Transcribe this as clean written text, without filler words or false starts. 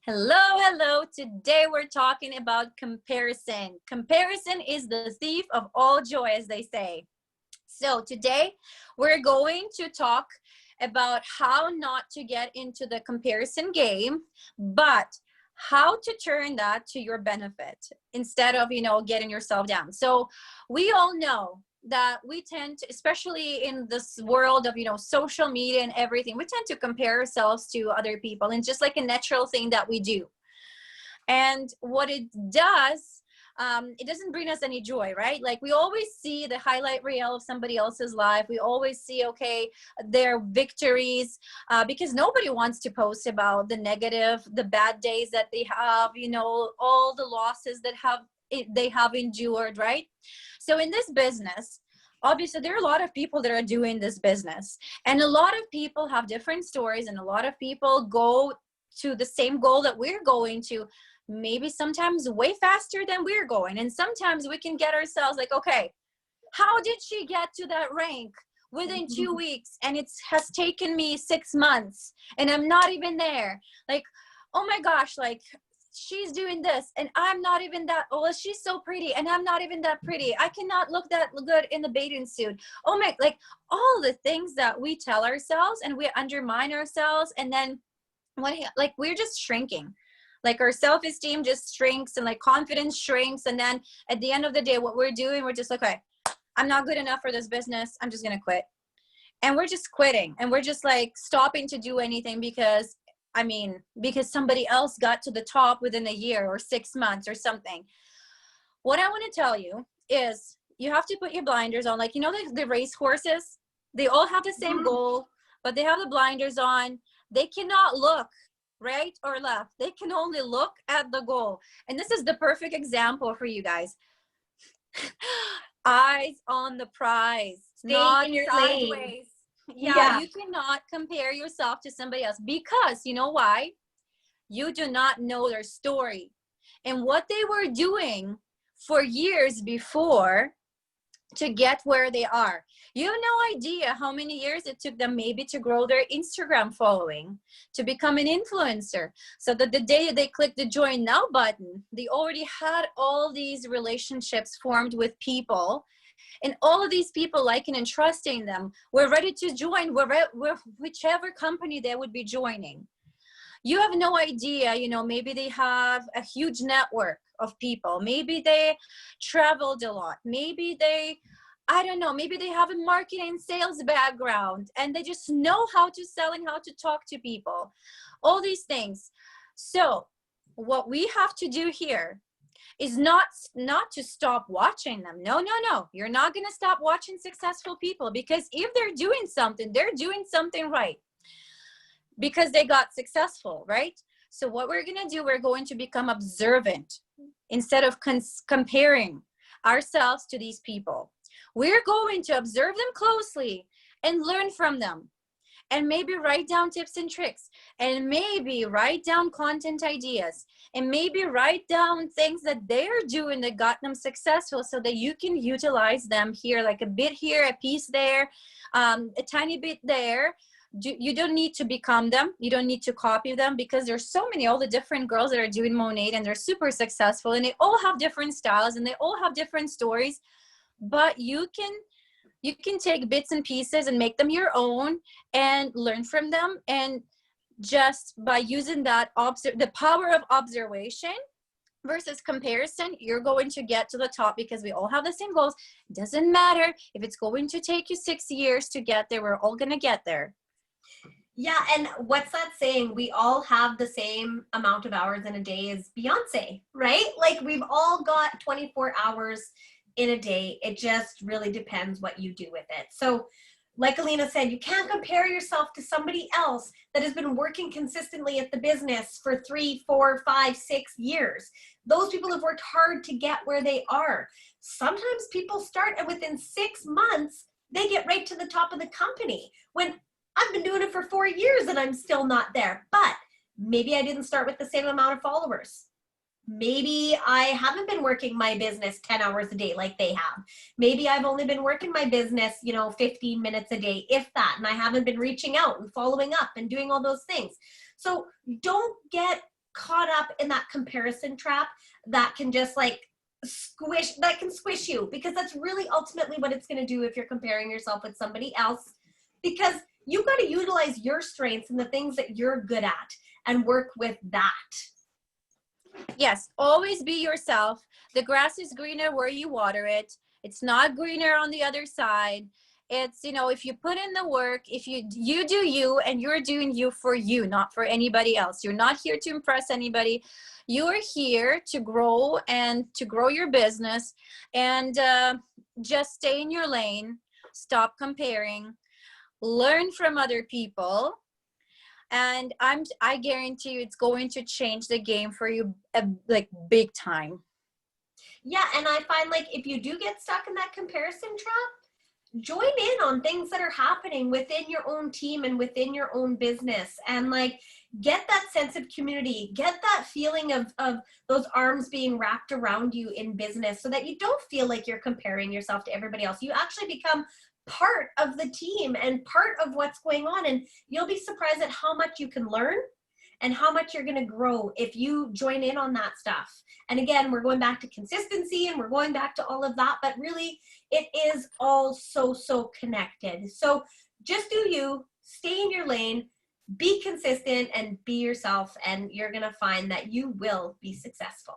Hello, hello. Today we're talking about comparison. Comparison is the thief of all joy, as they say. So today we're going to talk about how not to get into the comparison game, but how to turn that to your benefit instead of, getting yourself down. So we all know that we tend to, especially in this world of, social media and everything, we tend to compare ourselves to other people, and just like a natural thing that we do. And what it does, it doesn't bring us any joy, right? Like, we always see the highlight reel of somebody else's life. We always see, their victories, because nobody wants to post about the negative, the bad days that they have, all the losses that they have endured, right? So in this business, obviously there are a lot of people that are doing this business, and a lot of people have different stories, and a lot of people go to the same goal that we're going to, maybe sometimes way faster than we're going. And sometimes we can get ourselves like, okay, how did she get to that rank within 2 weeks? And it has taken me 6 months and I'm not even there. Like, oh my gosh, like, she's doing this and I'm not even that. Oh, well, she's so pretty and I'm not even that pretty. I cannot look that good in the bathing suit. Oh my, like, all the things that we tell ourselves, and we undermine ourselves. And then like, we're just shrinking. Like, our self-esteem just shrinks, and like confidence shrinks. And then at the end of the day, what we're doing, we're just like, okay, I'm not good enough for this business. I'm just going to quit. And we're just quitting, and we're just like stopping to do anything because somebody else got to the top within a year or 6 months or something. What I want to tell you is you have to put your blinders on. Like, the race horses, they all have the same goal, but they have the blinders on. They cannot look right or left. They can only look at the goal. And this is the perfect example for you guys. Eyes on the prize, not sideways. Yeah, you cannot compare yourself to somebody else, because you know why? You do not know their story and what they were doing for years before to get where they are. You have no idea how many years it took them maybe to grow their Instagram following, to become an influencer, so that the day they click the join now button, they already had all these relationships formed with people, and all of these people liking and trusting them were ready to join whichever company they would be joining. You have no idea, maybe they have a huge network of people. Maybe they traveled a lot. Maybe I don't know, maybe they have a marketing sales background and they just know how to sell and how to talk to people. All these things. So what we have to do here is not to stop watching them. No. You're not going to stop watching successful people, because if they're doing something right, because they got successful, right? So what we're going to do, we're going to become observant instead of comparing ourselves to these people. We're going to observe them closely and learn from them, and maybe write down tips and tricks, and maybe write down content ideas, and maybe write down things that they're doing that got them successful, so that you can utilize them here, like a bit here, a piece there, a tiny bit there. You don't need to become them. You don't need to copy them, because there's so many, all the different girls that are doing Monat, and they're super successful, and they all have different styles, and they all have different stories. But you can take bits and pieces and make them your own and learn from them. And just by using that, the power of observation versus comparison, you're going to get to the top, because we all have the same goals. It doesn't matter if it's going to take you 6 years to get there. We're all going to get there. Yeah, and what's that saying? We all have the same amount of hours in a day as Beyonce, right? Like, we've all got 24 hours in a day. It just really depends what you do with it. So like Alina said, you can't compare yourself to somebody else that has been working consistently at the business for 3, 4, 5, 6 years. Those people have worked hard to get where they are. Sometimes people start, and within 6 months, they get right to the top of the company, when I've been doing it for 4 years and I'm still not there. But maybe I didn't start with the same amount of followers. maybe I haven't been working my business 10 hours a day like they have. Maybe I've only been working my business, 15 minutes a day, if that, and I haven't been reaching out and following up and doing all those things. So don't get caught up in that comparison trap that can just squish you, because that's really ultimately what it's going to do if you're comparing yourself with somebody else, because you've got to utilize your strengths and the things that you're good at and work with that. Yes, always be yourself. The grass is greener where you water it. It's not greener on the other side. It's, if you put in the work, if you do you, and you're doing you for you, not for anybody else. You're not here to impress anybody. You're here to grow and to grow your business, and just stay in your lane. Stop comparing. Learn from other people. And I guarantee you it's going to change the game for you, like, big time. Yeah, and I find if you do get stuck in that comparison trap, join in on things that are happening within your own team and within your own business, and get that sense of community, get that feeling of those arms being wrapped around you in business, so that you don't feel like you're comparing yourself to everybody else. You actually become part of the team and part of what's going on, and you'll be surprised at how much you can learn and how much you're going to grow if you join in on that stuff. And again, we're going back to consistency and we're going back to all of that, but really it is all so connected. So just do you, stay in your lane, be consistent, and be yourself, and you're going to find that you will be successful.